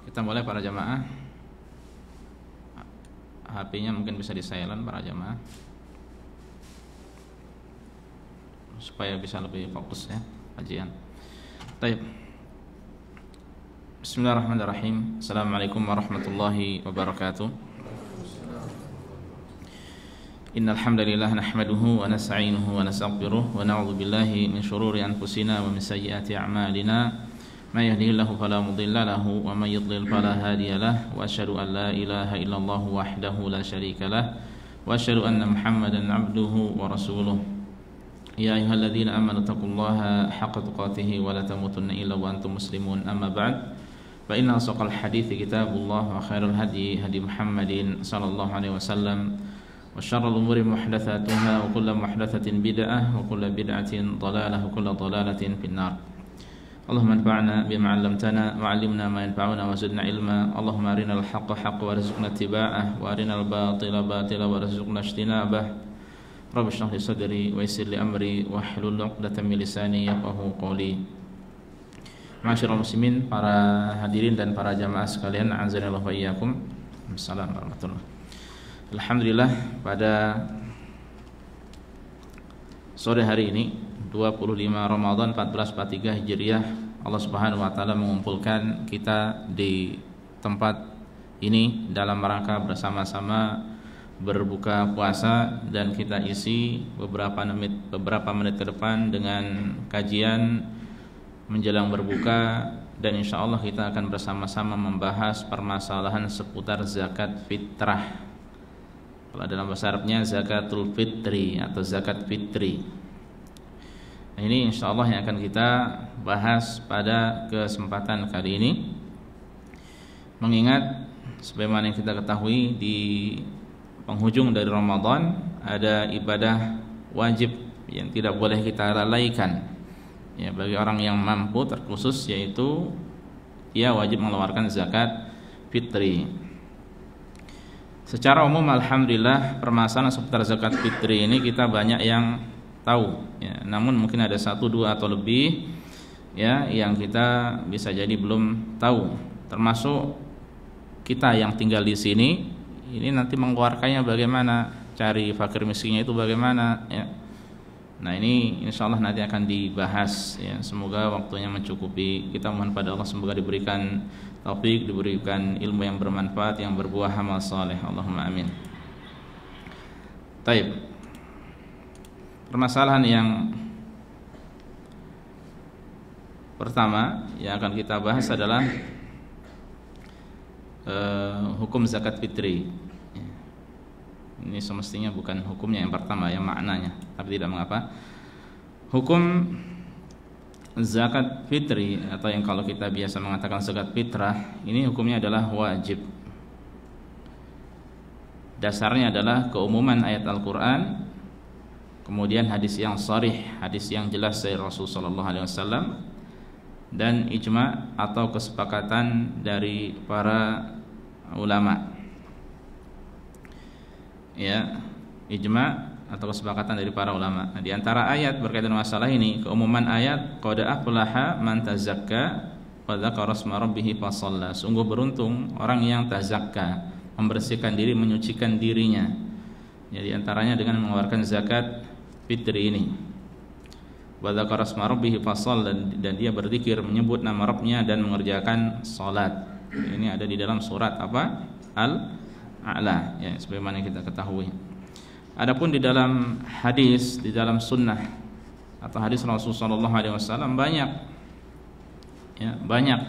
Kita mulai para jamaah. HP-nya mungkin bisa di silent para jamaah supaya bisa lebih fokus ya kajian. Baik. Bismillahirrahmanirrahim. Assalamualaikum warahmatullahi wabarakatuh. Innal hamdalillah nahmaduhu wa nasta'inuhu wa nastaghfiruh wa na'udzu billahi min shururi anfusina wa min sayyiati a'malina. May yahdihillahu fala mudilla lahu wa may yudlil fala hadiya lahu wa asyhadu an la ilaha illallah wahdahu la syarika lahu wa asyhadu anna Muhammadan 'abduhu wa rasuluh. Ya ayyuhalladzina amanu taqullaha haqqa tuqatih wa la tamutunna illa wa antum muslimun. Amma ba'd. Fa inna asqal hadithi kitabullah wa khairul hadi hadi Muhammadin sallallahu alaihi wasallam wa syarrul umuri muhdatsatuha wa kullu muhdatsatin bid'ah wa kullu bid'atin dhalalah wa kullu dhalalatin finnar. Allahumma anfa'na bima 'allamtana wa 'allimna ma yanfa'una wa zidna ilma. Allahumma arinal haqqa haqqan warzuqna ittiba'ah wa arinal batila batila warzuqna ijtinabah. Rabbi shrah li sadri wa yassir li amri wahlul 'uqdatam min lisani yafqahu qawli. Ma'asyiral muslimin, para hadirin dan para jamaah sekalian, a'azzanallahu wa iyyakum. Assalamualaikum warahmatullahi wabarakatuh. Alhamdulillah, pada sore hari ini 25 Ramadan 1443 Hijriah, Allah Subhanahu wa taala mengumpulkan kita di tempat ini dalam rangka bersama-sama berbuka puasa, dan kita isi beberapa menit ke depan dengan kajian menjelang berbuka, dan insyaallah kita akan bersama-sama membahas permasalahan seputar zakat fitrah. Kalau dalam bahasa Arabnya zakatul fitri atau zakat fitri. Nah, ini insyaallah yang akan kita bahas pada kesempatan kali ini. Mengingat sebagaimana yang kita ketahui, di penghujung dari Ramadan ada ibadah wajib yang tidak boleh kita lalaikan. Ya, bagi orang yang mampu terkhusus, yaitu dia wajib mengeluarkan zakat fitri. Secara umum alhamdulillah permasalahan seputar zakat fitri ini kita banyak yang tahu ya, namun mungkin ada 1, 2 atau lebih ya yang kita bisa jadi belum tahu, termasuk kita yang tinggal di sini. Ini nanti mengeluarkannya bagaimana, cari fakir miskinnya itu bagaimana ya. Nah, ini insyaallah nanti akan dibahas ya. Semoga waktunya mencukupi. Kita mohon pada Allah semoga diberikan taufik, diberikan ilmu yang bermanfaat, yang berbuah amal saleh. Allahumma amin. Taib. Permasalahan yang pertama yang akan kita bahas adalah hukum zakat fitri. Ini semestinya bukan hukumnya yang pertama, yang maknanya, tapi tidak mengapa. Hukum zakat fitri atau yang kalau kita biasa mengatakan zakat fitrah, ini hukumnya adalah wajib. Dasarnya adalah keumuman ayat Al-Qur'an, kemudian hadis yang sharih, hadis yang jelas dari Rasulullah sallallahu alaihi wasallam, dan ijma atau kesepakatan dari para ulama. Ya, ijma atau kesepakatan dari para ulama. Nah, di antara ayat berkaitan masalah ini, keumuman ayat qad aflaha man tazakka wa dzakara asma rabbih fa shalla. Sungguh beruntung orang yang tazakka, membersihkan diri, menyucikan dirinya. Ya, di antaranya dengan mengeluarkan zakat fitri ini. Wa dzakara asma rabbih fa shalla, dan dia berzikir, menyebut nama Rabbnya dan mengerjakan salat. Ini ada di dalam surat apa? Al-A'la ya, sebagaimana kita ketahui. Adapun di dalam hadis, di dalam sunnah atau hadis Rasulullah sallallahu alaihi wasallam banyak ya, banyak.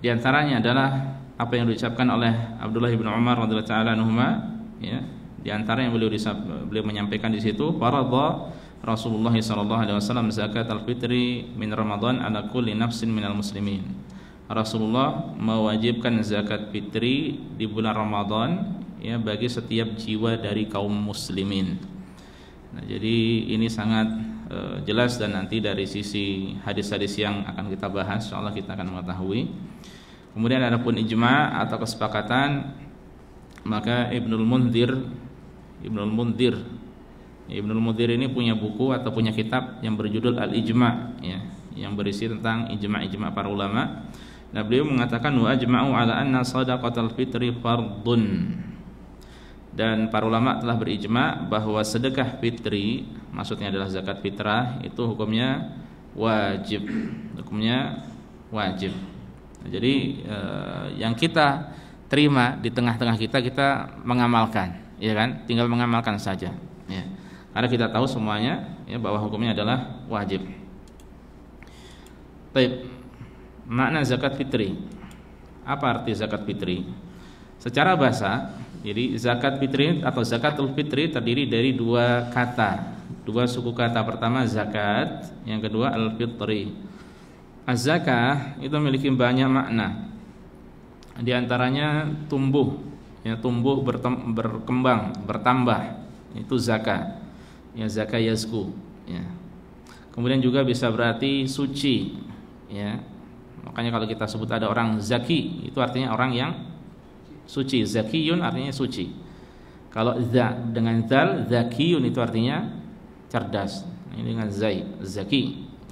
Di antaranya adalah apa yang diucapkan oleh Abdullah bin Umar radhiyallahu taala anhuma ya. Di antara yang beliau menyampaikan di situ, faradha Rasulullah sallallahu alaihi wasallam zakat al-fitri min Ramadan ala kulli nafsin minal muslimin. Rasulullah mewajibkan zakat fitri di bulan Ramadan ya bagi setiap jiwa dari kaum muslimin. Nah, jadi ini sangat jelas, dan nanti dari sisi hadis-hadis yang akan kita bahas insyaallah kita akan mengetahui. Kemudian adapun ijma atau kesepakatan, maka Ibnul Munzir ini punya buku atau punya kitab yang berjudul Al-Ijma ya, yang berisi tentang ijma-ijma para ulama. Nah, beliau mengatakan wa ajma'u ala anna shadaqatul fitri fardun. Dan para ulama telah berijma bahwa sedekah fitri, maksudnya adalah zakat fitrah, itu hukumnya wajib. Hukumnya wajib. Nah, jadi yang kita terima di tengah-tengah kita mengamalkan, ya kan? Tinggal mengamalkan saja, ya. Karena kita tahu semuanya ya bahwa hukumnya adalah wajib. Baik. Makna zakat fitri. Apa arti zakat fitri? Secara bahasa, jadi zakat fitri atau zakatul fitri terdiri dari dua kata, dua suku kata. Pertama zakat, yang kedua al-fitri. Az-zakah itu memiliki banyak makna. Di antaranya tumbuh, ya, tumbuh berkembang, bertambah. Itu zakat. Ya, zakat yazku, ya. Kemudian juga bisa berarti suci, ya. Makanya kalau kita sebut ada orang zaki, itu artinya orang yang suci. Zakiyun artinya suci. Kalau dengan zal, zakiyun itu artinya cerdas. Ini dengan zaki,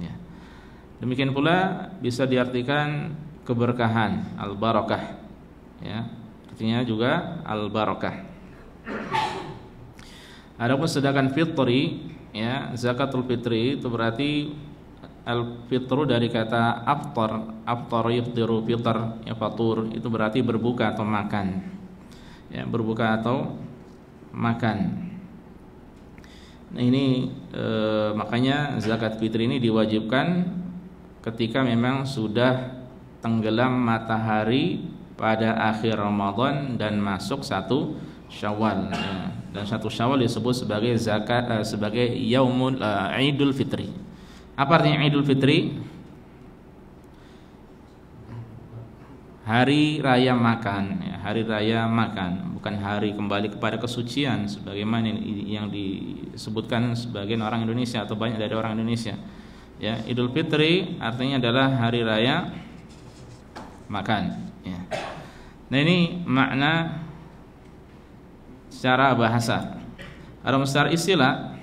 ya. Demikian pula bisa diartikan keberkahan, al-barakah, ya. Artinya juga al-barakah. Adapun sedangkan fitri, ya, zakatul fitri itu berarti al-fitru dari kata aftar yuftiru, fitr, ya, fatur, itu berarti berbuka atau makan, ya, berbuka atau makan. Nah, ini makanya zakat fitri ini diwajibkan ketika memang sudah tenggelam matahari pada akhir Ramadan dan masuk 1 Syawal, ya. Dan 1 Syawal disebut sebagai zakat sebagai yaumul Idul Fitri. Apa artinya Idul Fitri? Hari raya makan, ya, hari raya makan, bukan hari kembali kepada kesucian sebagaimana yang disebutkan sebagian orang Indonesia atau banyak dari orang Indonesia. Ya, Idul Fitri artinya adalah hari raya makan, ya. Nah, ini makna secara bahasa. Adapun secara istilah,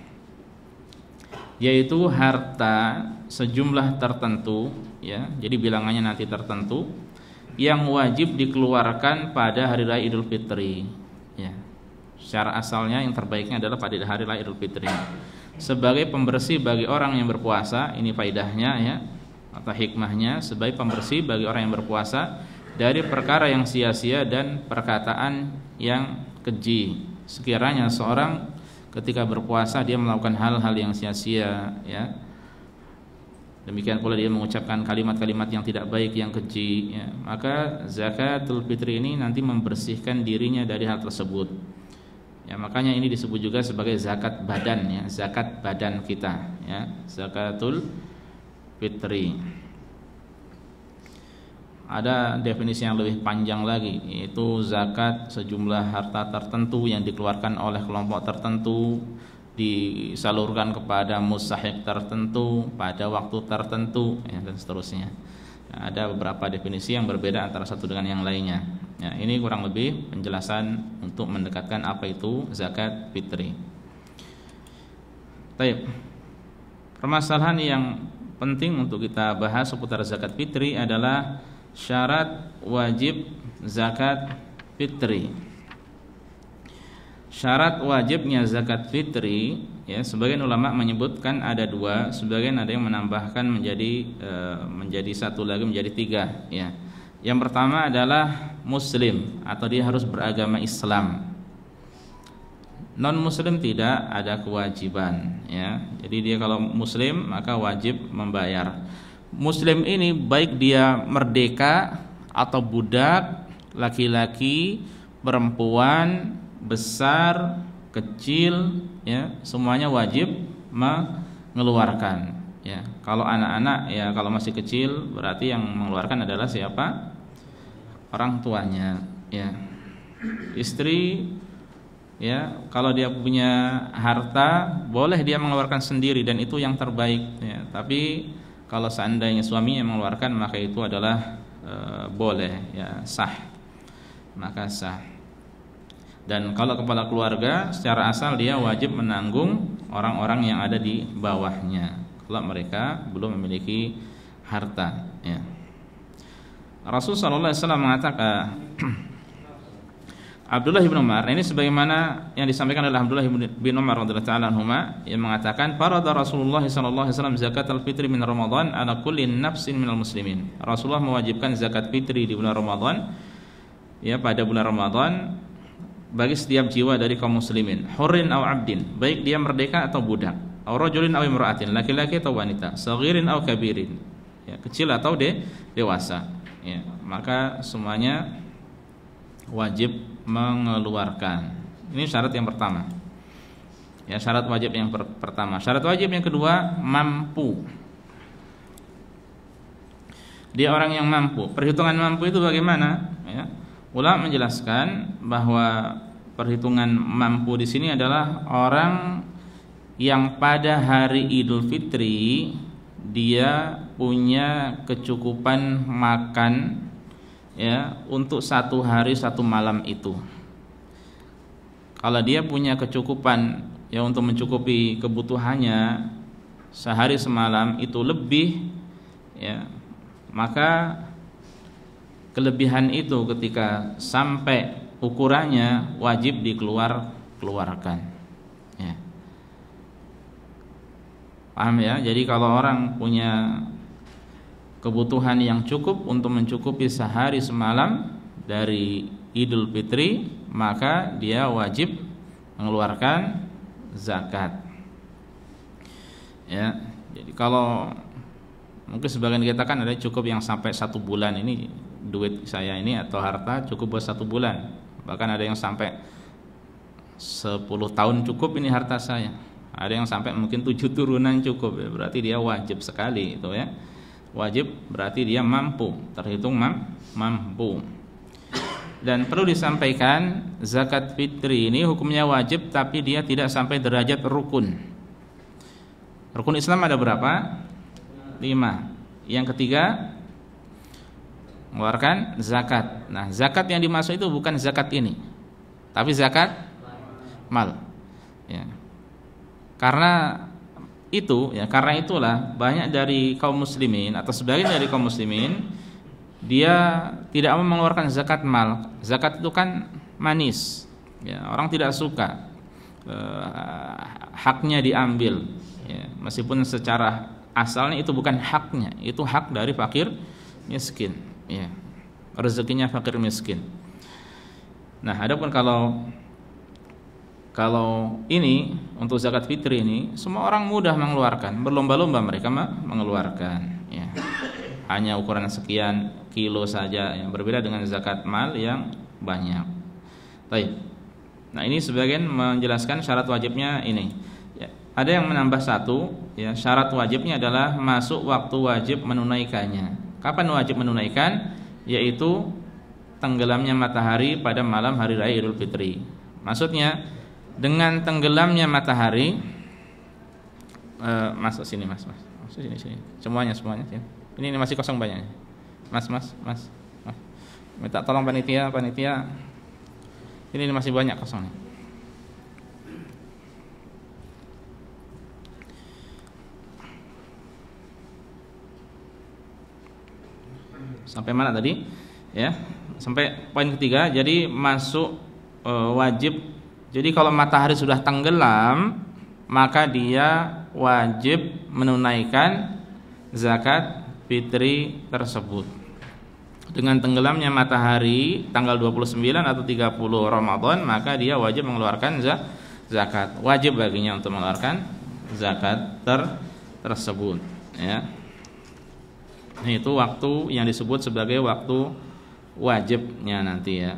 yaitu harta sejumlah tertentu, ya, jadi bilangannya nanti tertentu yang wajib dikeluarkan pada hari raya Idul Fitri, ya. Secara asalnya yang terbaiknya adalah pada hari raya Idul Fitri sebagai pembersih bagi orang yang berpuasa. Ini faidahnya, ya, atau hikmahnya, sebagai pembersih bagi orang yang berpuasa dari perkara yang sia-sia dan perkataan yang keji. Sekiranya seorang ketika berpuasa dia melakukan hal-hal yang sia-sia, ya. Demikian pula dia mengucapkan kalimat-kalimat yang tidak baik, yang keji, ya. Maka zakatul fitri ini nanti membersihkan dirinya dari hal tersebut. Ya, makanya ini disebut juga sebagai zakat badan, ya, zakat badan kita, ya, zakatul fitri. Ada definisi yang lebih panjang lagi, yaitu zakat sejumlah harta tertentu yang dikeluarkan oleh kelompok tertentu, disalurkan kepada mustahik tertentu pada waktu tertentu, ya, dan seterusnya. Ada beberapa definisi yang berbeda antara satu dengan yang lainnya, ya. Ini kurang lebih penjelasan untuk mendekatkan apa itu zakat fitri. Baik. Permasalahan yang penting untuk kita bahas seputar zakat fitri adalah syarat wajib zakat fitri. Syarat wajibnya zakat fitri, ya, sebagian ulama menyebutkan ada 2, sebagian ada yang menambahkan menjadi 1 lagi, menjadi 3, ya. Yang pertama adalah muslim atau dia harus beragama Islam. Non muslim tidak ada kewajiban, ya. Jadi dia kalau muslim maka wajib membayar. Muslim ini baik dia merdeka atau budak, laki-laki, perempuan, besar, kecil, ya, semuanya wajib mengeluarkan, ya. Kalau anak-anak, ya, kalau masih kecil berarti yang mengeluarkan adalah siapa? Orang tuanya, ya. Istri, ya, kalau dia punya harta boleh dia mengeluarkan sendiri dan itu yang terbaik, ya. Tapi kalau seandainya suami yang mengeluarkan maka itu adalah boleh, ya, sah, maka sah. Dan kalau kepala keluarga secara asal dia wajib menanggung orang-orang yang ada di bawahnya kalau mereka belum memiliki harta, ya. Rasul sallallahu alaihi wasallam mengatakan Abdullah bin Umar, ini sebagaimana yang disampaikan oleh Abdullah bin Umar radhiyallahu ta'ala anhuma, yang mengatakan farada Rasulullah sallallahu alaihi wasallam zakatul fitri min Ramadan ala kulli nafsin minal muslimin. Rasulullah mewajibkan zakat fitri di bulan Ramadan, ya, pada bulan Ramadan bagi setiap jiwa dari kaum muslimin, hurrin aw abdin, baik dia merdeka atau budak, aw rajulin aw imra'atin, laki-laki atau wanita, saghirin aw kabirin, ya, kecil atau dewasa, ya, maka semuanya wajib mengeluarkan. Ini syarat yang pertama. Ya, syarat wajib yang pertama. Syarat wajib yang kedua, mampu. Dia orang yang mampu. Perhitungan mampu itu bagaimana? Ya, ulama menjelaskan bahwa perhitungan mampu di sini adalah orang yang pada hari Idul Fitri dia punya kecukupan makan, ya, untuk satu hari satu malam itu. Kalau dia punya kecukupan, ya, untuk mencukupi kebutuhannya sehari semalam itu lebih, ya, maka kelebihan itu ketika sampai ukurannya wajib dikeluarkan, ya. Paham ya? Jadi kalau orang punya kebutuhan yang cukup untuk mencukupi sehari semalam dari Idul Fitri, maka dia wajib mengeluarkan zakat. Ya, jadi kalau mungkin sebagian kita kan ada cukup yang sampai 1 bulan, ini duit saya ini atau harta cukup buat 1 bulan, bahkan ada yang sampai 10 tahun cukup ini harta saya, ada yang sampai mungkin 7 turunan cukup, ya, berarti dia wajib sekali itu, ya. Wajib berarti dia mampu, terhitung mampu. Dan perlu disampaikan, zakat fitri ini hukumnya wajib, tapi dia tidak sampai derajat rukun. Rukun Islam ada berapa? 5. Yang ketiga, mengeluarkan zakat. Nah, zakat yang dimaksud itu bukan zakat ini, tapi zakat mal, ya. Karena itulah banyak dari kaum muslimin atau sebagian dari kaum muslimin dia tidak mau mengeluarkan zakat mal. Zakat itu kan manis, ya, orang tidak suka haknya diambil, ya, meskipun secara asalnya itu bukan haknya, itu hak dari fakir miskin, ya, rezekinya fakir miskin. Nah, adapun kalau ini untuk zakat fitri ini semua orang mudah mengeluarkan, berlomba-lomba mereka mengeluarkan, ya. Hanya ukuran sekian kilo saja, yang berbeda dengan zakat mal yang banyak. Baik. Nah, ini sebagian menjelaskan syarat wajibnya ini. Ya, ada yang menambah satu, ya, syarat wajibnya adalah masuk waktu wajib menunaikannya. Kapan wajib menunaikan? Yaitu tenggelamnya matahari pada malam hari raya Idul Fitri. Maksudnya dengan tenggelamnya matahari, masuk sini mas, masuk sini, semuanya sini. Ini masih kosong banyak, mas, minta tolong panitia, ini masih banyak kosong nih. Sampai mana tadi? Ya, sampai poin ketiga. Jadi masuk wajib. Jadi kalau matahari sudah tenggelam, maka dia wajib menunaikan zakat fitri tersebut. Dengan tenggelamnya matahari tanggal 29 atau 30 Ramadan, maka dia wajib mengeluarkan zakat. Wajib baginya untuk mengeluarkan zakat tersebut, ya. Itu waktu yang disebut sebagai waktu wajibnya nanti, ya.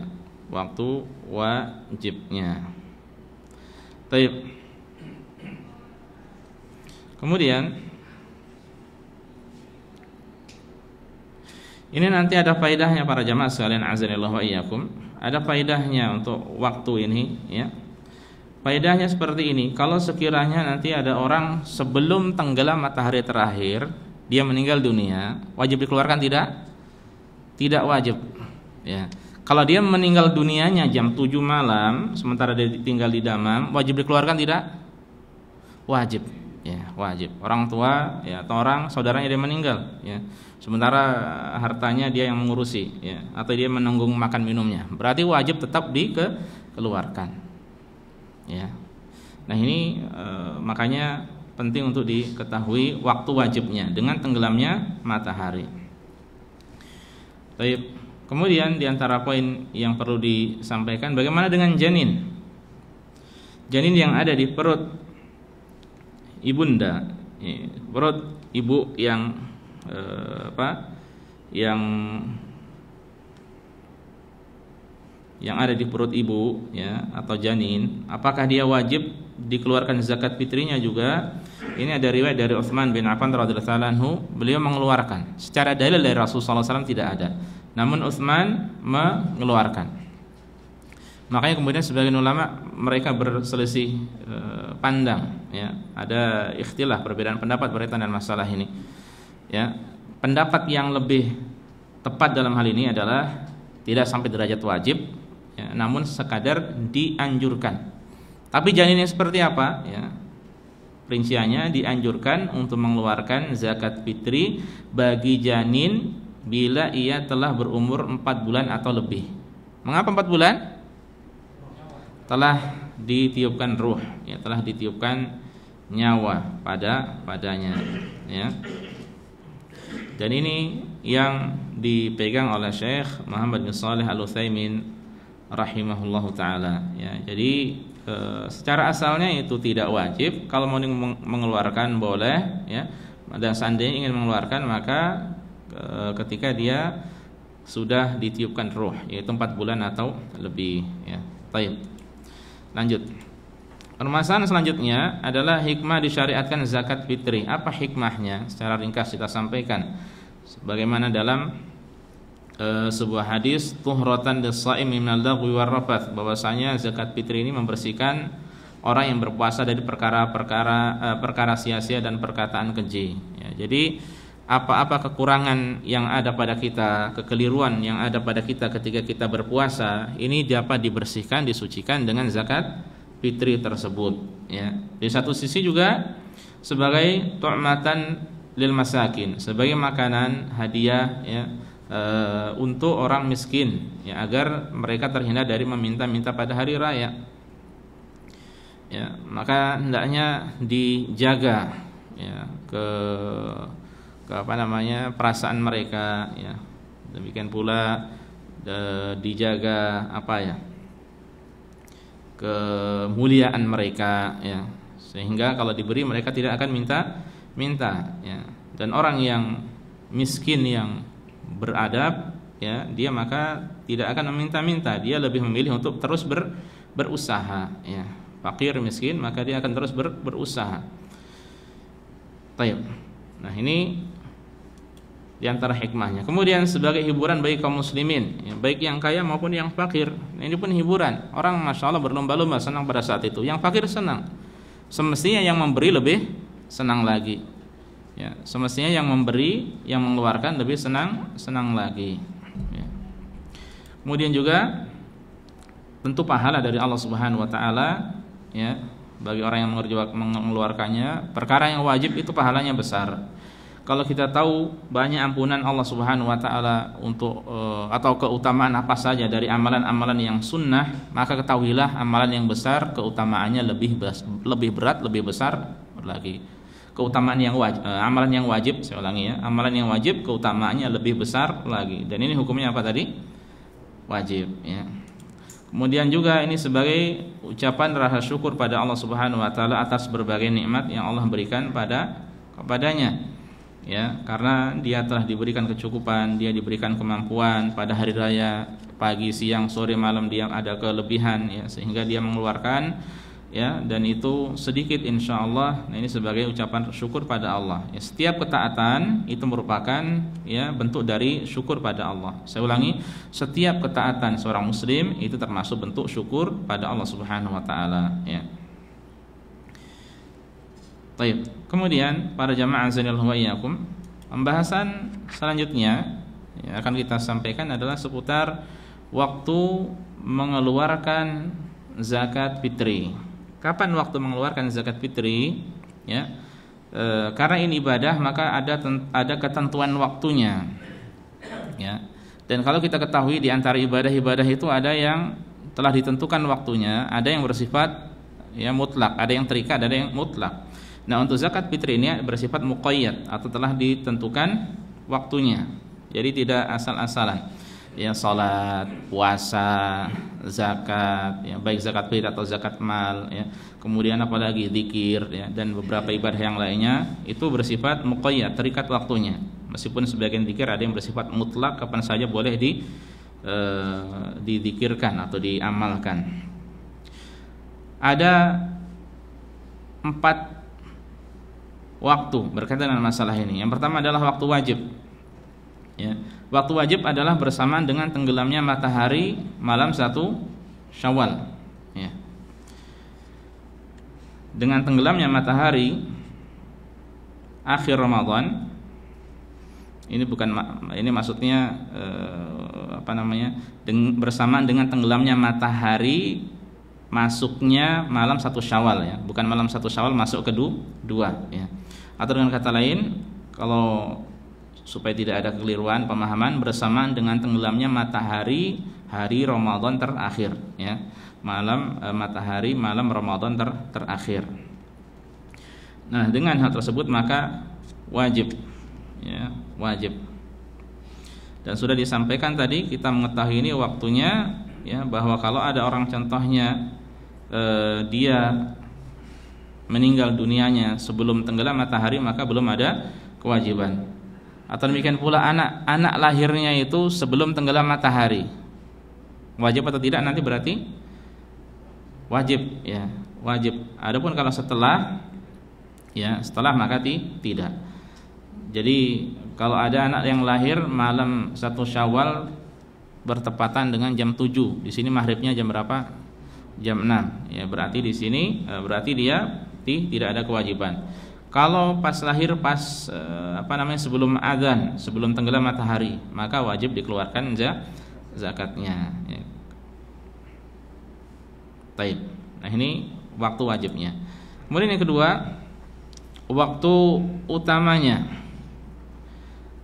Waktu wajibnya. Baik. Kemudian ini nanti ada faedahnya para jamaah sekalian azanillahu wa iyyakum. Ada faedahnya untuk waktu ini, ya. Faedahnya seperti ini. Kalau sekiranya nanti ada orang sebelum tenggelam matahari terakhir dia meninggal dunia, wajib dikeluarkan tidak? Tidak wajib, ya. Kalau dia meninggal dunianya jam 7 malam sementara dia tinggal di Damam, wajib dikeluarkan tidak? Wajib. Ya, wajib. Orang tua ya atau orang saudaranya dia meninggal ya. Sementara hartanya dia yang mengurusi ya, atau dia menanggung makan minumnya. Berarti wajib tetap dikeluarkan. Ya. Nah, ini makanya penting untuk diketahui waktu wajibnya dengan tenggelamnya matahari. Baik. Kemudian di antara poin yang perlu disampaikan, bagaimana dengan janin? Janin yang ada di perut ibunda, perut ibu yang yang ada di perut ibu ya, atau janin, apakah dia wajib dikeluarkan zakat fitrinya juga? Ini ada riwayat dari Utsman bin Affan radhiyallahu anhu, beliau mengeluarkan. Secara dalil dari Rasulullah SAW tidak ada, namun Utsman mengeluarkan. Makanya kemudian sebagian ulama mereka berselisih pandang ya, ada ikhtilaf, perbedaan pendapat berkaitan dengan masalah ini ya. Pendapat yang lebih tepat dalam hal ini adalah tidak sampai derajat wajib ya, namun sekadar dianjurkan. Tapi janinnya seperti apa ya? Rinciannya dianjurkan untuk mengeluarkan zakat fitri bagi janin bila ia telah berumur 4 bulan atau lebih. Mengapa 4 bulan? Telah ditiupkan ruh ya, telah ditiupkan nyawa padanya ya. Dan ini yang dipegang oleh Syekh Muhammad bin Shalih Al-Utsaimin rahimahullahu taala ya. Jadi secara asalnya itu tidak wajib. Kalau mau mengeluarkan boleh ya. Dan seandainya ingin mengeluarkan maka ketika dia sudah ditiupkan ruh, yaitu 4 bulan atau lebih ya. Baik. Lanjut. Permasalahan selanjutnya adalah hikmah disyariatkan zakat fitri. Apa hikmahnya? Secara ringkas kita sampaikan. Sebagaimana dalam sebuah hadis, tuhratan lis-shaim minal lagwi war rafath, bahwasanya zakat fitri ini membersihkan orang yang berpuasa dari perkara sia-sia dan perkataan keji. Ya, jadi apa-apa kekurangan yang ada pada kita, kekeliruan yang ada pada kita ketika kita berpuasa, ini dapat dibersihkan, disucikan dengan zakat fitri tersebut ya. Di satu sisi juga sebagai tu'matan lil masakin, sebagai makanan hadiah ya, untuk orang miskin ya, agar mereka terhindar dari meminta-minta pada hari raya ya. Maka hendaknya dijaga ya ke perasaan mereka ya. Demikian pula dijaga kemuliaan mereka ya, sehingga kalau diberi mereka tidak akan minta ya. Dan orang yang miskin yang beradab ya, dia maka tidak akan meminta-minta, dia lebih memilih untuk terus berusaha ya. Fakir miskin maka dia akan terus berusaha. Baik. Nah, ini di antara hikmahnya. Kemudian sebagai hiburan bagi kaum muslimin ya, baik yang kaya maupun yang fakir. Nah, ini pun hiburan. Orang Masya Allah berlomba-lomba senang pada saat itu. Yang fakir senang. Semestinya yang memberi lebih senang lagi ya. Semestinya yang memberi, yang mengeluarkan lebih senang lagi ya. Kemudian juga tentu pahala dari Allah Subhanahu wa taala ya, bagi orang yang mengeluarkannya. Perkara yang wajib itu pahalanya besar. Kalau kita tahu banyak ampunan Allah Subhanahu wa taala untuk atau keutamaan apa saja dari amalan-amalan yang sunnah, maka ketahuilah amalan yang besar keutamaannya lebih berat, lebih besar lagi. Keutamaan yang wajib, amalan yang wajib, saya ulangi ya, amalan yang wajib keutamaannya lebih besar lagi. Dan ini hukumnya apa tadi? Wajib ya. Kemudian juga ini sebagai ucapan rasa syukur pada Allah Subhanahu wa taala atas berbagai nikmat yang Allah berikan kepadanya. Ya, karena dia telah diberikan kecukupan, dia diberikan kemampuan pada hari raya, pagi, siang, sore, malam dia ada kelebihan ya, sehingga dia mengeluarkan ya, dan itu sedikit insyaallah. Nah, ini sebagai ucapan syukur pada Allah. Ya, setiap ketaatan itu merupakan ya bentuk dari syukur pada Allah. Saya ulangi, setiap ketaatan seorang muslim itu termasuk bentuk syukur pada Allah Subhanahu wa taala ya. Baik. Kemudian para jamaah azanillahu wa iyyakum, pembahasan selanjutnya yang akan kita sampaikan adalah seputar waktu mengeluarkan zakat fitri. Kapan waktu mengeluarkan zakat fitri? Ya. karena ini ibadah maka ada ketentuan waktunya, ya. Dan kalau kita ketahui di antara ibadah-ibadah itu ada yang telah ditentukan waktunya, ada yang bersifat ya mutlak, ada yang terikat, ada yang mutlak. Nah, untuk zakat fitri ini bersifat muqayyad atau telah ditentukan waktunya. Jadi tidak asal-asalan. Ya, salat, puasa, zakat, ya, baik zakat fitri atau zakat mal, ya. Kemudian apalagi zikir, ya, dan beberapa ibadah yang lainnya itu bersifat muqayyad, terikat waktunya. Meskipun sebagian zikir ada yang bersifat mutlak, kapan saja boleh dizikirkan atau diamalkan. Ada 4 waktu berkaitan dengan masalah ini. Yang pertama adalah waktu wajib. Ya. Waktu wajib adalah bersamaan dengan tenggelamnya matahari malam 1 Syawal. Ya. Dengan tenggelamnya matahari akhir Ramadan, ini maksudnya bersamaan dengan tenggelamnya matahari masuknya malam 1 Syawal, ya, bukan malam 1 Syawal masuk kedua, ya. Atau dengan kata lain, kalau supaya tidak ada kekeliruan pemahaman, bersamaan dengan tenggelamnya matahari hari Ramadan terakhir, ya, matahari malam Ramadan terakhir. Nah, dengan hal tersebut maka wajib, ya, wajib. Dan sudah disampaikan tadi, kita mengetahui ini waktunya, ya, bahwa kalau ada orang contohnya dia meninggal dunianya sebelum tenggelam matahari, maka belum ada kewajiban. Atau demikian pula anak lahirnya itu sebelum tenggelam matahari, wajib atau tidak nanti berarti wajib, ya, wajib. Adapun kalau setelah maka tidak. Jadi kalau ada anak yang lahir malam 1 Syawal bertepatan dengan jam 7, di sini maghribnya jam berapa? Jam 6. Ya, berarti di sini berarti dia tidak ada kewajiban. Kalau pas lahir sebelum azan, sebelum tenggelam matahari, maka wajib dikeluarkan zakatnya, ya. Baik. Nah, ini waktu wajibnya. Kemudian yang kedua, waktu utamanya.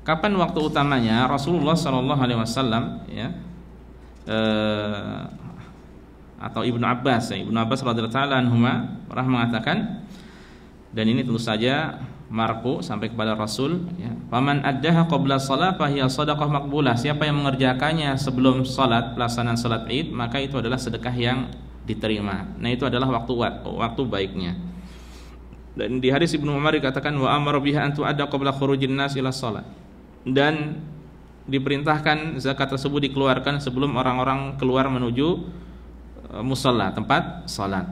Kapan waktu utamanya? Rasulullah SAW, ya, atau Ibnu Abbas radhiyallahu ta'ala anhuma pernah mengatakan, dan ini tentu saja marfu sampai kepada Rasul, ya, faman addaha qabla shalah fa hiya shadaqah maqbulah. Siapa yang mengerjakannya sebelum salat, pelaksanaan salat Id, maka itu adalah sedekah yang diterima. Nah, itu adalah waktu baiknya. Dan di hadis Ibnu Umar dikatakan wa amara biha an tu'adda qabla khurujin nas ila shalah. Dan diperintahkan zakat tersebut dikeluarkan sebelum orang-orang keluar menuju musalla, tempat salat.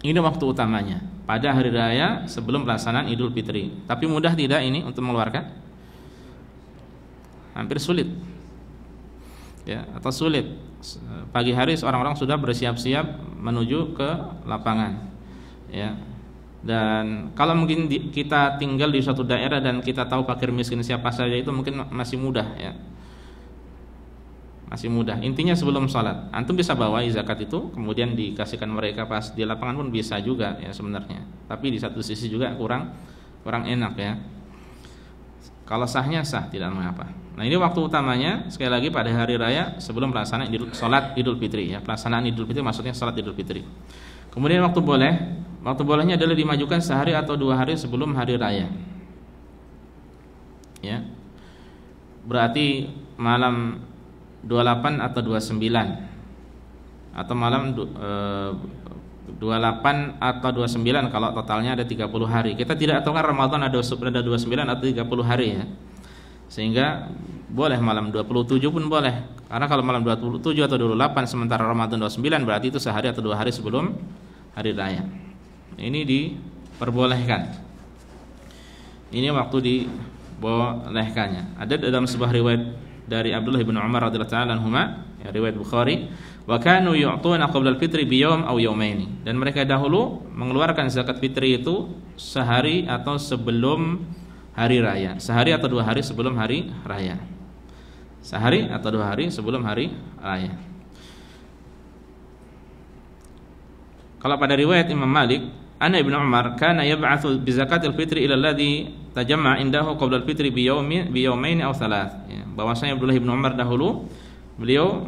Ini waktu utamanya pada hari raya sebelum pelaksanaan Idul Fitri. Tapi mudah tidak ini untuk mengeluarkan? Hampir sulit, ya, atau sulit. Pagi hari orang-orang sudah bersiap-siap menuju ke lapangan, ya. Dan kalau mungkin kita tinggal di suatu daerah dan kita tahu fakir miskin siapa saja, itu mungkin masih mudah, ya. Masih mudah. Intinya sebelum sholat antum bisa bawa zakat itu, kemudian dikasihkan mereka pas di lapangan pun bisa juga, ya, sebenarnya. Tapi di satu sisi juga kurang enak, ya. Kalau sahnya sah, tidak mengapa. Nah, ini waktu utamanya sekali lagi pada hari raya sebelum pelaksanaan sholat Idul Fitri, ya. Pelaksanaan Idul Fitri maksudnya sholat Idul Fitri. Kemudian waktu bolehnya adalah dimajukan sehari atau 2 hari sebelum hari raya, ya. Berarti malam 28 atau 29, atau malam 28 atau 29 kalau totalnya ada 30 hari. Kita tidak tahu kan Ramadan ada 29 atau 30 hari, ya. Sehingga boleh malam 27 pun boleh. Karena kalau malam 27 atau 28 sementara Ramadan 29, berarti itu sehari atau 2 hari sebelum hari raya. Ini diperbolehkan. Ini waktu dibolehkannya. Ada dalam sebuah riwayat dari Abdullah bin Umar radhiyallahu ta'ala anhuma, ya, riwayat Bukhari, wa kanu yu'tuna qabla al-fitri bi yawm aw yawmaini. Dan mereka dahulu mengeluarkan zakat fitri itu sehari atau sebelum hari raya, sehari atau 2 hari sebelum hari raya. Sehari atau 2 hari sebelum hari raya. Kalau pada riwayat Imam Malik anna Ibnu Umar kana yab'atsu bi zakatil fitri ila alladhi tajamma'a indahu qabla al-fitri bi yawmain aw thalath. Ya, bahwasanya Abdullah bin Umar dahulu beliau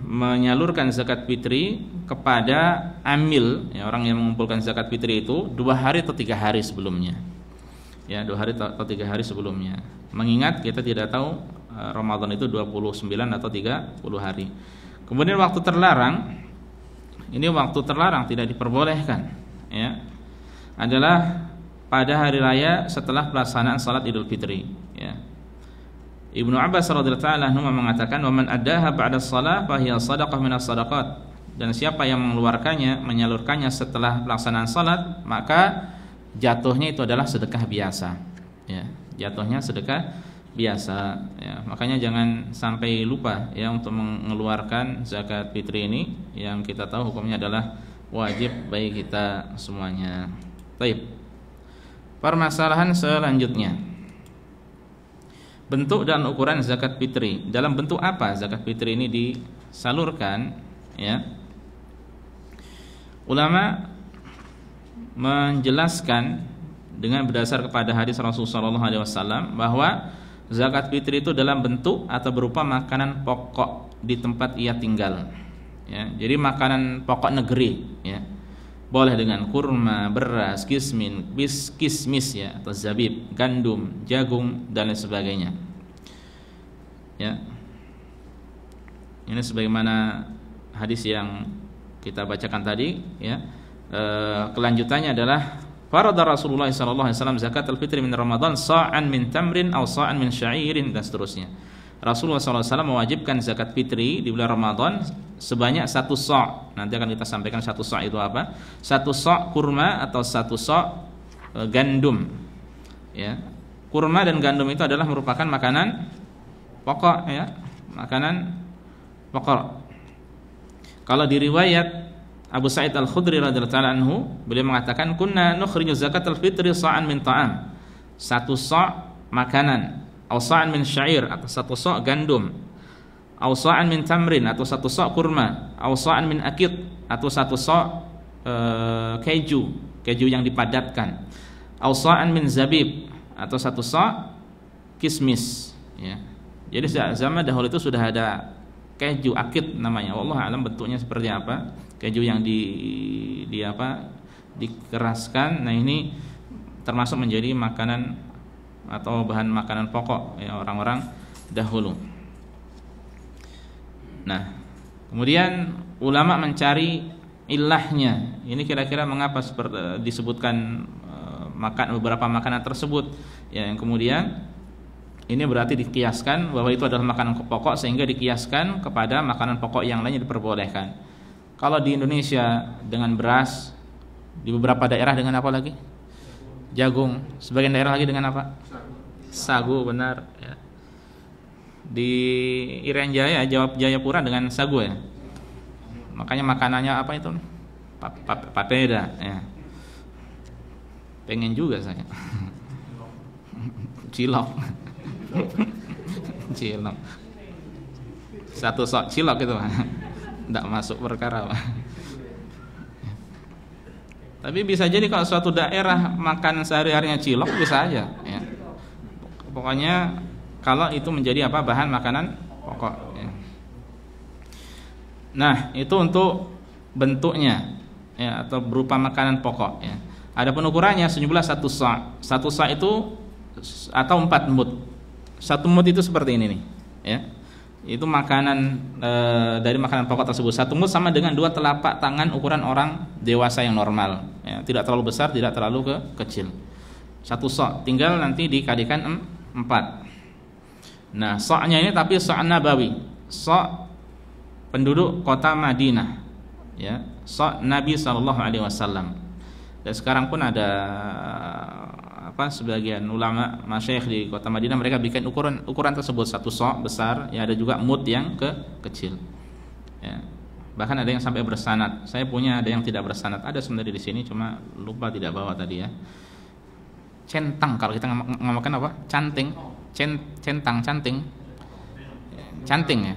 menyalurkan zakat fitri kepada amil, ya, orang yang mengumpulkan zakat fitri itu 2 hari atau 3 hari sebelumnya. Ya, 2 hari atau 3 hari sebelumnya. Mengingat kita tidak tahu Ramadan itu 29 atau 30 hari. Kemudian waktu terlarang, ini waktu terlarang tidak diperbolehkan, ya, adalah pada hari raya setelah pelaksanaan salat Idul Fitri, ya. Ibnu Abbas radhiyallahu anhu mengatakan, "Wa man addaha ba'da shalah fa hiya shadaqah minas shadaqat." Dan siapa yang mengeluarkannya, menyalurkannya setelah pelaksanaan salat, maka jatuhnya itu adalah sedekah biasa, ya. Jatuhnya sedekah biasa, ya. Makanya jangan sampai lupa, ya, untuk mengeluarkan zakat fitri ini yang kita tahu hukumnya adalah wajib bagi kita semuanya. Baik. Permasalahan selanjutnya, bentuk dan ukuran zakat fitri. Dalam bentuk apa zakat fitri ini disalurkan, ya? Ulama menjelaskan dengan berdasar kepada hadis Rasulullah SAW bahwa zakat fitri itu dalam bentuk atau berupa makanan pokok di tempat ia tinggal, ya. Jadi makanan pokok negeri, ya. Boleh dengan kurma, beras, kismis, ya, atau zabib, gandum, jagung, dan lain sebagainya, ya. Ini sebagaimana hadis yang kita bacakan tadi, ya. Kelanjutannya adalah farada Rasulullah SAW zakat al-fitri min Ramadan sa'an min tamrin aw sa'an min sya'irin, dan seterusnya. Rasulullah SAW mewajibkan zakat fitri di bulan Ramadan sebanyak 1 sa'. Nanti akan kita sampaikan 1 sa' itu apa. 1 sa' kurma atau 1 sa' gandum, ya. Kurma dan gandum itu adalah merupakan makanan pokok, ya, makanan pokok. Kalau di riwayat Abu Sa'id Al-Khudri radhiyallahu anhu, beliau mengatakan kunna nukhriju zakatal fitri sa'an min ta'am. 1 sa' makanan, aw sa'an min syair atau 1 sa' gandum, aw sa'an min tamrin atau 1 sa' kurma, aw sa'an min akid atau 1 sa' keju yang dipadatkan, aw sa'an min zabib atau 1 sa' kismis, ya. Jadi zaman dahulu itu sudah ada keju akid namanya. Wallahu alam bentuknya seperti apa. Keju yang dikeraskan. Nah, ini termasuk menjadi makanan atau bahan makanan pokok, ya, orang-orang dahulu. Nah, kemudian ulama mencari ilahnya. Ini kira-kira mengapa disebutkan beberapa makanan tersebut, ya, yang kemudian ini berarti dikiaskan bahwa itu adalah makanan pokok sehingga dikiaskan kepada makanan pokok yang lainnya diperbolehkan. Kalau di Indonesia dengan beras, di beberapa daerah dengan apa lagi? Jagung. Sebagian daerah lagi dengan apa? Sagu, benar, ya. Di Irian Jaya, Jayapura dengan sagu, ya. Makanya makanannya apa itu? Papeda, ya. Pengen juga saya. Cilok. Cilok. 1 sok cilok itu, tidak masuk perkara. Tapi bisa jadi kalau suatu daerah makan sehari-harinya cilok bisa aja, ya. Pokoknya kalau itu menjadi apa, bahan makanan pokok, ya. Nah, itu untuk bentuknya, ya, atau berupa makanan pokok, ya. Ada ukurannya sejumlah 1 sa'. 1 sa' itu atau 4 mud. 1 mud itu seperti ini nih, ya. Itu makanan dari makanan pokok tersebut. 1 mud sama dengan 2 telapak tangan ukuran orang dewasa yang normal, ya. Tidak terlalu besar, tidak terlalu kecil. 1 sa', tinggal nanti dikalikan 4. Nah, sa'-nya ini tapi sa' nabawi, sa' penduduk kota Madinah, ya, sa' Nabi SAW. Dan sekarang pun ada sebagian ulama masyayikh di kota Madinah, mereka bikin ukuran tersebut 1 sa' besar, ya, ada juga mud yang kecil, ya. Bahkan ada yang sampai bersanad. Saya punya ada yang tidak bersanad. Ada sebenarnya di sini, cuma lupa tidak bawa tadi, ya. Centang, kalau kita ngomongkan apa? Canting, canting, ya.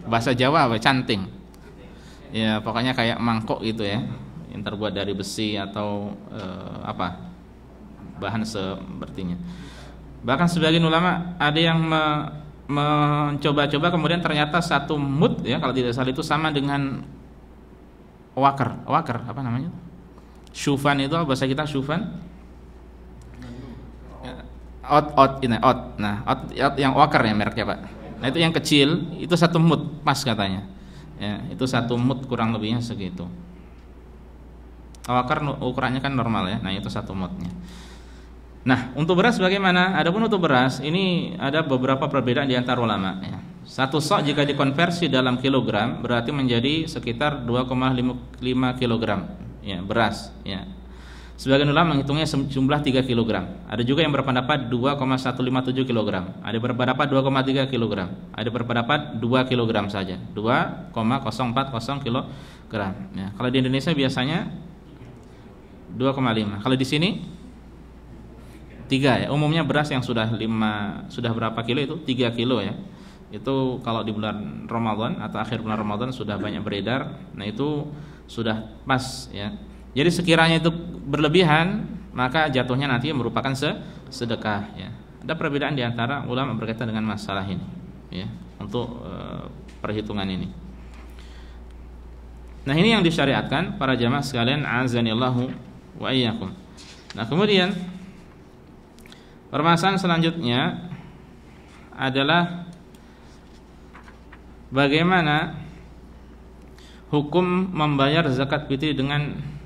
Bahasa Jawa apa? Canting. Ya, pokoknya kayak mangkok gitu, ya. yang terbuat dari besi atau bahan sepertinya. Bahkan sebagian ulama ada yang mencoba-coba kemudian ternyata satu mud ya kalau tidak salah itu sama dengan wakar apa namanya? Syufan itu bahasa kita syufan. Ot. Nah, ot yang wakar ya mereknya, Pak. Nah, itu yang kecil, itu satu mud pas katanya. Ya, itu satu mud kurang lebihnya segitu. Wakar ukurannya kan normal ya. Nah, itu satu mudnya. Nah, untuk beras bagaimana? Adapun untuk beras ini ada beberapa perbedaan di antara ulama ya. Satu sok jika dikonversi dalam kilogram berarti menjadi sekitar 2,5 kilogram ya beras ya. Sebagian ulama menghitungnya jumlah 3 kg. Ada juga yang berpendapat 2,157 kg. Ada berpendapat 2,3 kg. Ada berpendapat 2 kg saja. 2,040 kg. Ya, kalau di Indonesia biasanya 2,5. Kalau di sini 3 ya. Umumnya beras yang sudah berapa kilo itu 3 kilo ya. Itu kalau di bulan Ramadan atau akhir bulan Ramadan sudah banyak beredar. Nah, itu sudah pas ya. Jadi sekiranya itu berlebihan, maka jatuhnya nanti merupakan sedekah ya. Ada perbedaan di antara ulama berkaitan dengan masalah ini ya, untuk perhitungan ini. Nah, ini yang disyariatkan para jamaah sekalian, azanillahu wa iyyakum. Nah, kemudian permasalahan selanjutnya adalah bagaimana hukum membayar zakat fitri dengan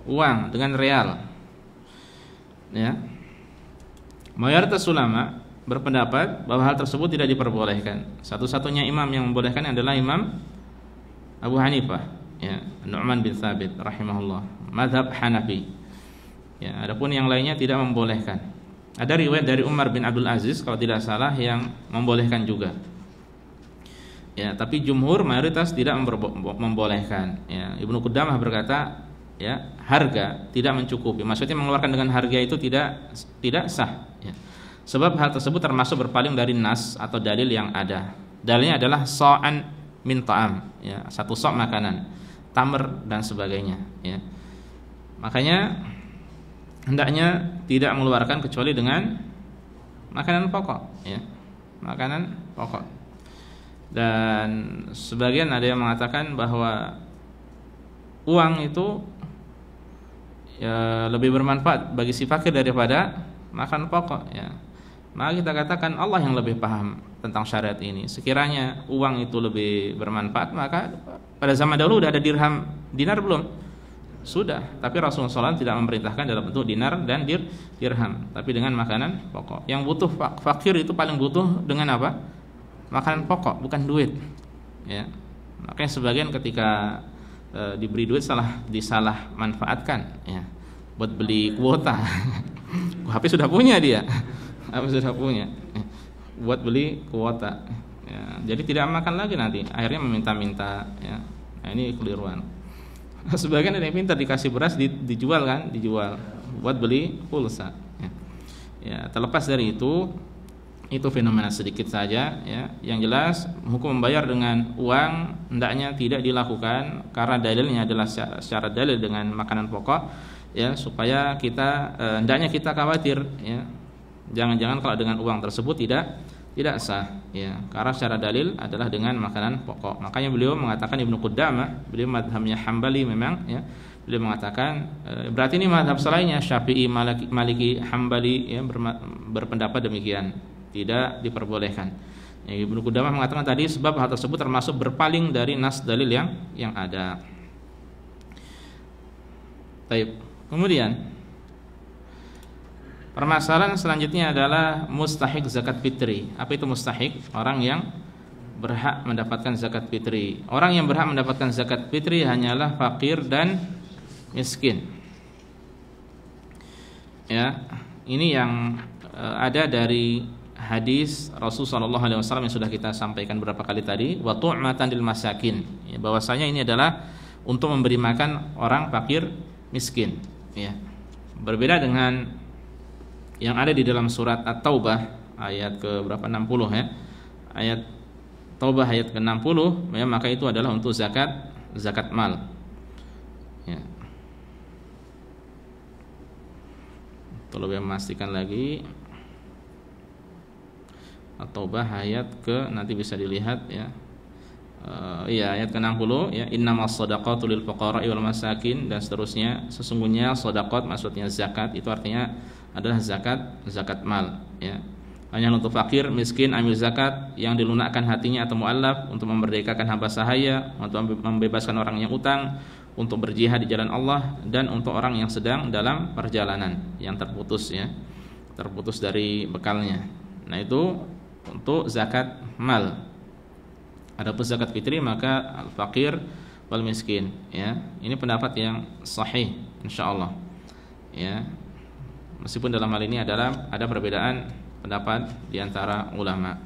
uang, dengan real ya. Mayoritas ulama berpendapat bahwa hal tersebut tidak diperbolehkan. Satu-satunya imam yang membolehkan adalah Imam Abu Hanifah ya, Nu'man bin Thabit rahimahullah, mazhab Hanafi ya. Adapun yang lainnya tidak membolehkan. Ada riwayat dari Umar bin Abdul Aziz kalau tidak salah yang membolehkan juga ya, tapi jumhur mayoritas tidak membolehkan ya. Ibnu Qudamah berkata ya, harga tidak mencukupi. Maksudnya mengeluarkan dengan harga itu tidak sah ya. Sebab hal tersebut termasuk berpaling dari nas atau dalil yang ada. Dalilnya adalah sa'an min ta'am ya, satu sok makanan, tamr dan sebagainya ya. Makanya hendaknya tidak mengeluarkan kecuali dengan makanan pokok ya, makanan pokok. Dan sebagian ada yang mengatakan bahwa uang itu ya lebih bermanfaat bagi si fakir daripada makan pokok ya. Maka kita katakan Allah yang lebih paham tentang syariat ini. Sekiranya uang itu lebih bermanfaat, maka pada zaman dahulu sudah ada dinar belum? Sudah, tapi Rasulullah SAW tidak memerintahkan dalam bentuk dinar dan dirham, tapi dengan makanan pokok. Yang butuh fakir itu paling butuh dengan apa? Makanan pokok, bukan duit ya. Makanya sebagian ketika diberi duit disalah manfaatkan ya, buat beli kuota. HP sudah punya dia, HP sudah punya buat beli kuota ya. Jadi tidak makan lagi nanti, akhirnya meminta-minta ya. Nah, ini keliruan. Sebagian ada yang pintar, dikasih beras dijual buat beli pulsa ya. Ya, terlepas dari itu fenomena sedikit saja ya. Yang jelas hukum membayar dengan uang hendaknya tidak dilakukan karena dalilnya adalah secara dalil dengan makanan pokok ya, supaya kita hendaknya kita khawatir ya, jangan-jangan kalau dengan uang tersebut tidak sah ya, karena secara dalil adalah dengan makanan pokok. Makanya beliau mengatakan, Ibnu Qudamah, beliau mazhabnya Hambali memang ya, beliau mengatakan berarti ini mazhab selainnya Syafi'i, Maliki, Hambali ya, berpendapat demikian, tidak diperbolehkan. Ya, Ibnu Qudamah mengatakan tadi sebab hal tersebut termasuk berpaling dari nas dalil yang ada. Baik. Kemudian permasalahan selanjutnya adalah mustahik zakat fitri. Apa itu mustahik? Orang yang berhak mendapatkan zakat fitri. Orang yang berhak mendapatkan zakat fitri hanyalah fakir dan miskin. Ya, ini yang ada dari hadis Rasulullah SAW yang sudah kita sampaikan beberapa kali tadi, wa tu'matan lil masakin. Ya, bahwasanya ini adalah untuk memberi makan orang fakir miskin. Ya. Berbeda dengan yang ada di dalam surat At-Taubah ayat ke berapa, 60 ya. Ayat Taubah ayat ke-60 ya, maka itu adalah untuk zakat mal. Ya. Untuk lebih memastikan lagi, At-Taubah ayat ke, nanti bisa dilihat ya. Ayat ke-60 ya, innamas shadaqatu lil fuqara'i wal masakin, dan seterusnya. Sesungguhnya shadaqat maksudnya zakat, itu artinya adalah zakat mal ya. Hanya untuk fakir, miskin, amil zakat yang dilunakkan hatinya atau mu'allaf, untuk memerdekakan hamba sahaya, untuk membebaskan orang yang utang, untuk berjihad di jalan Allah, dan untuk orang yang sedang dalam perjalanan, yang terputus ya, terputus dari bekalnya. Nah, itu untuk zakat mal. Adapun zakat fitri maka al-faqir wal miskin ya. Ini pendapat yang sahih insyaallah ya. Meskipun dalam hal ini ada perbedaan pendapat di antara ulama.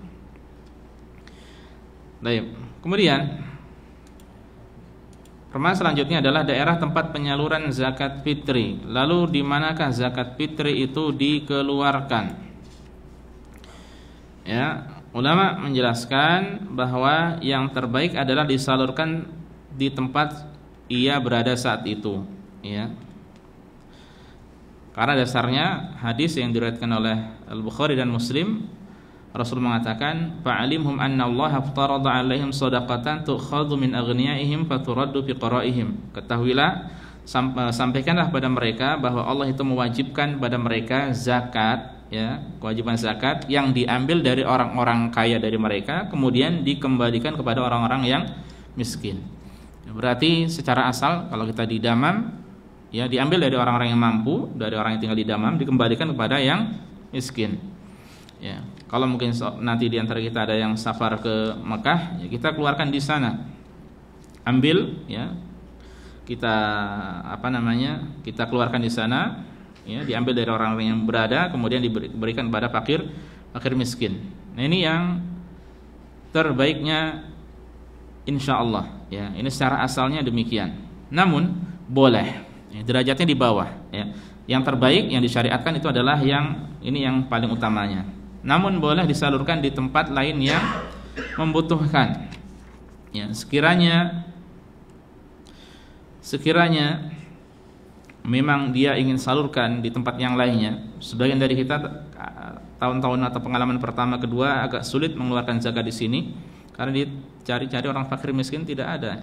Baik, kemudian permasalahan selanjutnya adalah daerah tempat penyaluran zakat fitri. Lalu di manakah zakat fitri itu dikeluarkan? Ya, ulama menjelaskan bahwa yang terbaik adalah disalurkan di tempat ia berada saat itu, ya. Karena dasarnya hadis yang diriwayatkan oleh Al-Bukhari dan Muslim, Rasul mengatakan, "Fa'alimhum anna Allah aftarada 'alaihim shadaqatan tu'khadhu min aghniyaihim faturaddu fi qaraihim." Ketahuilah, sampaikanlah pada mereka bahwa Allah itu mewajibkan pada mereka zakat, ya, kewajiban zakat yang diambil dari orang-orang kaya dari mereka, kemudian dikembalikan kepada orang-orang yang miskin. Berarti secara asal kalau kita di Damam, ya, diambil dari orang-orang yang mampu, dari orang yang tinggal di Damam, dikembalikan kepada yang miskin. Ya, kalau mungkin nanti di antara kita ada yang safar ke Mekah, ya kita keluarkan di sana. Ambil, ya. Kita kita keluarkan di sana, ya, diambil dari orang-orang yang berada, kemudian diberikan kepada fakir miskin. Nah, ini yang terbaiknya insyaallah, ya. Ini secara asalnya demikian. Namun boleh, ya, derajatnya di bawah, ya. Yang terbaik yang disyariatkan itu adalah yang ini, yang paling utamanya. Namun boleh disalurkan di tempat lain yang membutuhkan. Ya, sekiranya memang dia ingin salurkan di tempat yang lainnya. Sebagian dari kita tahun-tahun atau pengalaman pertama kedua agak sulit mengeluarkan zakat di sini karena dicari-cari orang fakir miskin tidak ada.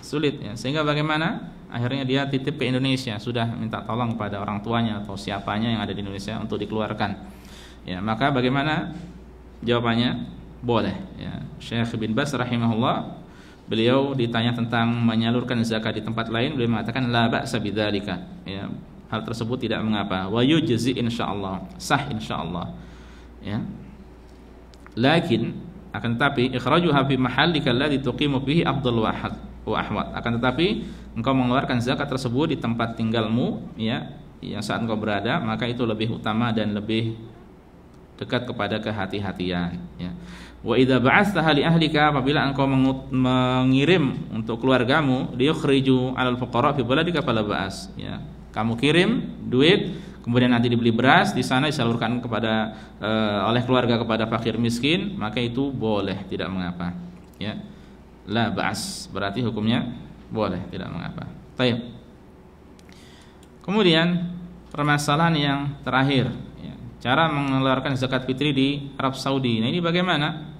Sulit, ya. Sehingga bagaimana? Akhirnya dia titip ke Indonesia, sudah minta tolong pada orang tuanya atau siapanya yang ada di Indonesia untuk dikeluarkan. Ya, maka bagaimana? Jawabannya boleh, ya. Syekh bin Baz rahimahullah, beliau ditanya tentang menyalurkan zakat di tempat lain, beliau mengatakan la ba'sa bidzalika, ya. Hal tersebut tidak mengapa. Wa yujzi insyaallah, sah insyaallah. Ya. Lakin akan tetapi ikhrajuha fi mahallika alladhi tuqimu fihi afdal wa ahwat. Akan tetapi engkau mengeluarkan zakat tersebut di tempat tinggalmu, ya, yang saat engkau berada, maka itu lebih utama dan lebih dekat kepada kehati-hatian, ya. Wa idza ba'atsaha li ahlika, apabila engkau mengirim untuk keluargamu, liyukhriju 'alal fuqara fi baladika fala ba'as, ya. Kamu kirim duit, kemudian nanti dibeli beras, di sana disalurkan kepada oleh keluarga kepada fakir miskin, maka itu boleh, tidak mengapa, ya. La ba'as, berarti hukumnya boleh, tidak mengapa. Baik. Kemudian permasalahan yang terakhir, ya, cara mengeluarkan zakat fitri di Arab Saudi. Nah, ini bagaimana?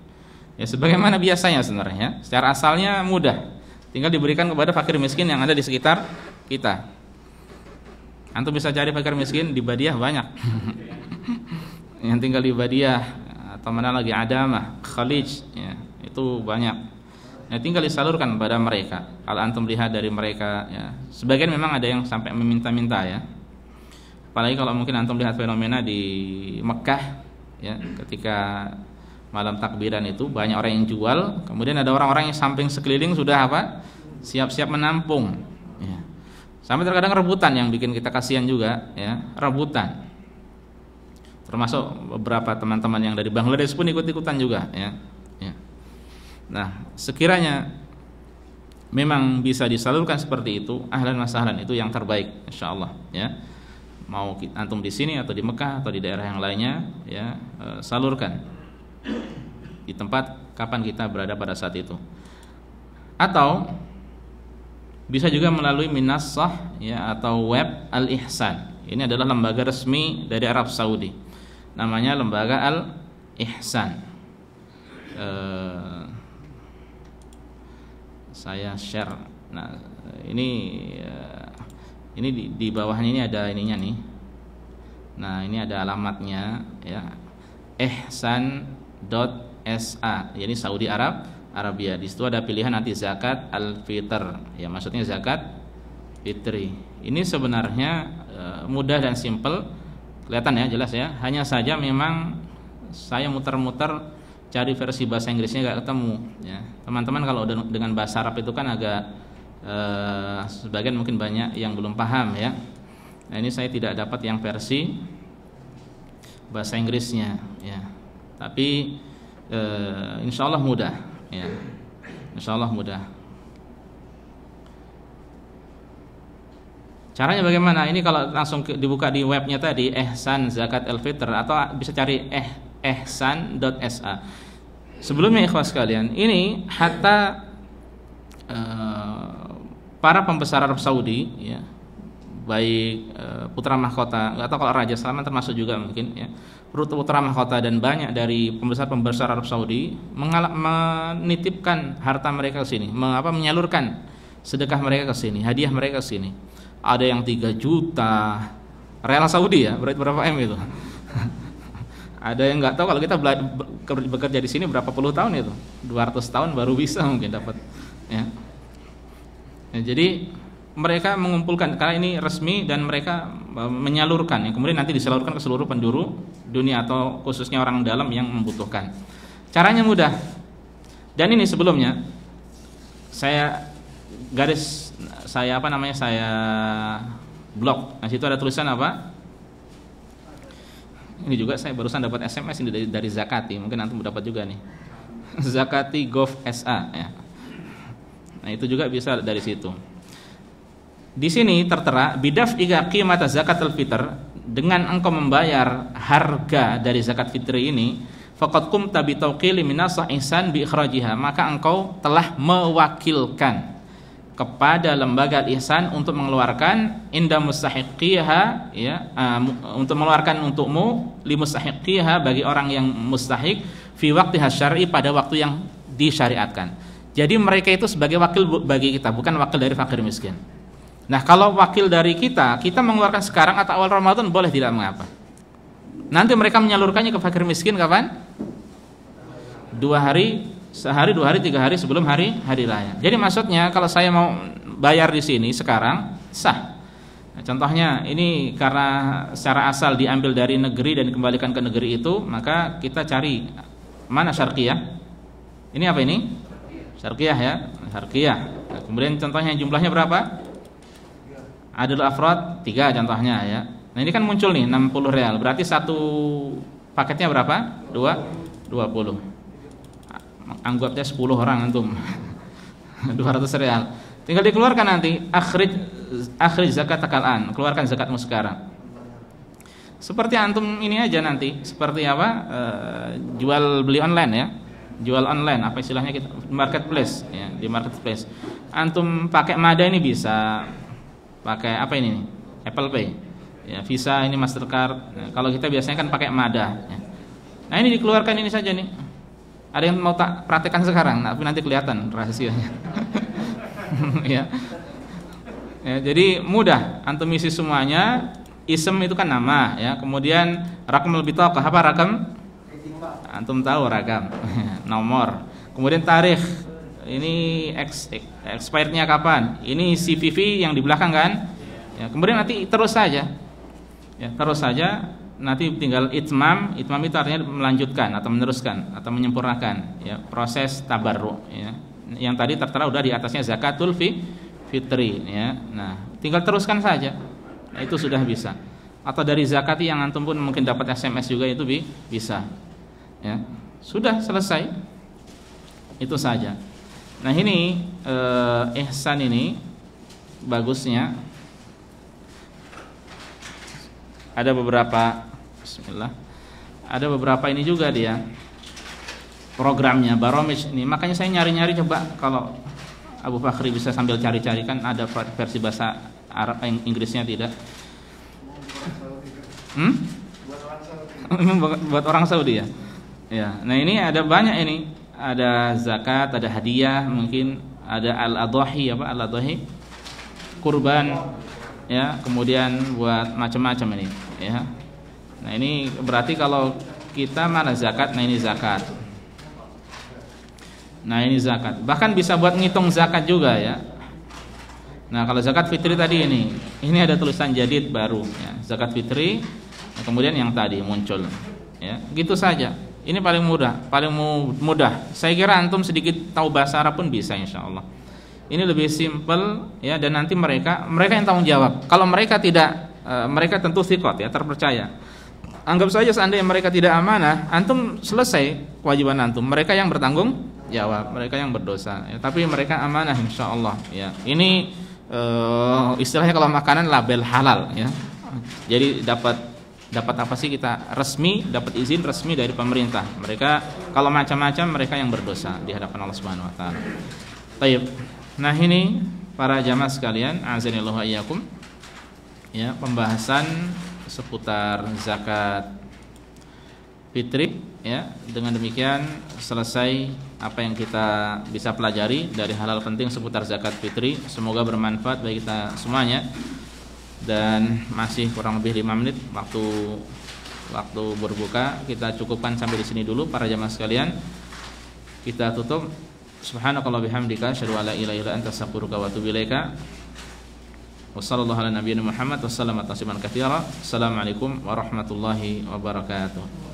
Ya, sebagaimana biasanya sebenarnya. Secara asalnya mudah, tinggal diberikan kepada fakir miskin yang ada di sekitar kita. Antum bisa cari fakir miskin di Badiah banyak. Yang tinggal di Badiah atau mana lagi, Adamah, Khalij, ya, itu banyak. Ya, tinggal disalurkan kepada mereka. Kalau antum lihat dari mereka, ya, sebagian memang ada yang sampai meminta-minta, ya. Apalagi kalau mungkin antum lihat fenomena di Mekah, ya, ketika malam takbiran itu banyak orang yang jual, kemudian ada orang-orang yang samping sekeliling sudah siap-siap menampung, ya. Sampai terkadang rebutan yang bikin kita kasihan juga, ya, rebutan. Termasuk beberapa teman-teman yang dari Bangladesh pun ikut-ikutan juga, ya. Nah, sekiranya memang bisa disalurkan seperti itu, ahlan wa sahlan, itu yang terbaik insyaallah, ya. Mau antum di sini atau di Mekah atau di daerah yang lainnya, ya, salurkan di tempat kapan kita berada pada saat itu. Atau Bisa juga melalui Minasah ya atau web Al-Ihsan. Ini adalah lembaga resmi dari Arab Saudi. Namanya lembaga Al-Ihsan. Saya share. Nah, ini di bawahnya ini ada ininya nih. Nah, ini ada alamatnya ya. ihsan.sa. Jadi Saudi Arabia. Di situ ada pilihan nanti zakat al-fitr. Ya, maksudnya zakat fitri. Ini sebenarnya mudah dan simple. Kelihatan ya, jelas ya. Hanya saja memang saya muter-muter cari versi bahasa Inggrisnya gak ketemu ya. Teman-teman kalau dengan bahasa Arab itu kan agak sebagian mungkin banyak yang belum paham ya. Nah, ini saya tidak dapat yang versi bahasa Inggrisnya ya. Tapi insya Allah mudah ya. Insya Allah mudah. Caranya bagaimana? Ini kalau langsung dibuka di webnya tadi, Ihsan Zakat al-Fitr, atau bisa cari ihsan.sa. Sebelumnya ikhwas sekalian, ini hatta para pembesar Arab Saudi ya, baik putra mahkota, nggak tahu kalau Raja Salman termasuk juga mungkin ya, putra mahkota dan banyak dari pembesar Arab Saudi menitipkan harta mereka ke sini, menyalurkan sedekah mereka ke sini, hadiah mereka ke sini. Ada yang 3 juta real Saudi ya, berarti berapa M itu? Ada yang nggak tahu kalau kita bekerja di sini berapa puluh tahun itu, 200 tahun baru bisa mungkin dapat ya. Ya, jadi mereka mengumpulkan karena ini resmi dan mereka menyalurkan, yang kemudian nanti disalurkan ke seluruh penjuru dunia atau khususnya orang dalam yang membutuhkan. Caranya mudah. Dan ini sebelumnya saya saya blog. Nah, situ ada tulisan apa? Ini juga saya barusan dapat SMS ini dari Zakati, mungkin nanti dapat juga nih. Zakati Gov SA ya. Nah, itu juga bisa dari situ. Di sini tertera bidaf iga qimata zakatul fitr, dengan engkau membayar harga dari zakat fitri ini, faqad qumta bi tawqili minasah ihsan bi ikhrajiha, maka engkau telah mewakilkan kepada lembaga Al-Ihsan untuk mengeluarkan inda mustahiqiha ya, untuk mengeluarkan untukmu li mustahiqiha, bagi orang yang mustahik, fi waqtiha syar'i, pada waktu yang disyariatkan. Jadi mereka itu sebagai wakil bagi kita, bukan wakil dari fakir miskin. Nah, kalau wakil dari kita mengeluarkan sekarang atau awal Ramadan boleh, tidak mengapa. Nanti mereka menyalurkannya ke fakir miskin kapan? 2 hari, sehari, 2 hari, 3 hari sebelum hari raya. Jadi maksudnya kalau saya mau bayar di sini sekarang sah. Nah, contohnya ini karena secara asal diambil dari negeri dan dikembalikan ke negeri itu, maka kita cari mana syarqiyah. Ini apa ini? Syarqiyah ya, syarqiyah. Nah, kemudian contohnya jumlahnya berapa? Adil afrod 3 contohnya ya. Nah, ini kan muncul nih 60 real. Berarti satu paketnya berapa? 20. Anggapnya 10 orang antum. 200 real. Tinggal dikeluarkan nanti, akhrij zakat takalan, keluarkan zakatmu sekarang. Seperti antum ini aja nanti, seperti apa? Jual beli online ya. Jual online, apa istilahnya kita, marketplace ya, di marketplace. Antum pakai Mada ini bisa, pakai apa ini? Apple Pay. Ya, Visa ini Mastercard. Nah, kalau kita biasanya kan pakai Mada ya. Nah, ini dikeluarkan ini saja nih. Ada yang mau tak praktekkan sekarang, tapi nanti kelihatan rahasianya. Ya. Ya, jadi mudah, antum isi semuanya. Ism itu kan nama ya. Kemudian rakam bitaqah, apa rakam? Antum tahu rakam. Nomor. Kemudian tarikh. Ini expirednya kapan? Ini CVV yang di belakang kan? Ya, kemudian nanti terus saja. Ya, terus saja. Nanti tinggal itmam itu artinya melanjutkan atau meneruskan atau menyempurnakan ya, proses tabarruk ya. Yang tadi tertera udah di atasnya zakatul fitri ya. Nah, tinggal teruskan saja. Nah, itu sudah bisa. Atau dari zakati yang antum pun mungkin dapat SMS juga, itu bisa. Ya. Sudah selesai. Itu saja. Nah, ini ihsan ini bagusnya ada beberapa, bismillah, ada beberapa ini juga dia programnya, baromij ini. Makanya saya nyari-nyari coba kalau Abu Fakhri bisa sambil cari-cari, kan ada versi bahasa Arab, Inggrisnya tidak? Buat orang Saudi ya. Ya. Nah ini ada banyak ini, ada zakat, ada hadiah, mungkin ada al-adhahi, apa al-adhahi? Kurban, ya. Kemudian buat macam-macam ini, ya. Nah ini berarti kalau kita mana zakat, nah ini zakat. Nah ini zakat. Bahkan bisa buat ngitung zakat juga ya. Nah kalau zakat fitri tadi ini ada tulisan jadid baru ya. Zakat fitri, nah, kemudian yang tadi muncul ya. Gitu saja. Ini paling mudah. Saya kira antum sedikit tahu bahasa Arab pun bisa insyaallah. Ini lebih simple ya, dan nanti mereka yang tanggung jawab. Kalau mereka tidak, mereka tentu thiqat ya, terpercaya. Anggap saja seandainya mereka tidak amanah, antum selesai kewajiban antum. Mereka yang bertanggung jawab, mereka yang berdosa ya, tapi mereka amanah insyaallah ya. Ini istilahnya kalau makanan label halal ya. Jadi dapat apa sih kita, resmi, dapat izin resmi dari pemerintah. Mereka kalau macam-macam, mereka yang berdosa di hadapan Allah Subhanahu wa taala. Baik. Nah, ini para jamaah sekalian, azanillahu wa iyyakum. Ya, pembahasan seputar zakat fitri ya. Dengan demikian selesai apa yang kita bisa pelajari dari hal-hal penting seputar zakat fitri. Semoga bermanfaat bagi kita semuanya. Dan masih kurang lebih 5 menit waktu berbuka. Kita cukupkan sampai di sini dulu para jamaah sekalian. Kita tutup. Subhanakallah bihamdika asyhadu an la ilaha illa anta astaghfiruka wa atubu ilaika. Wassallallahu ala nabiyyina Muhammad wassalamu tasliman katsira. Assalamualaikum warahmatullahi wabarakatuh.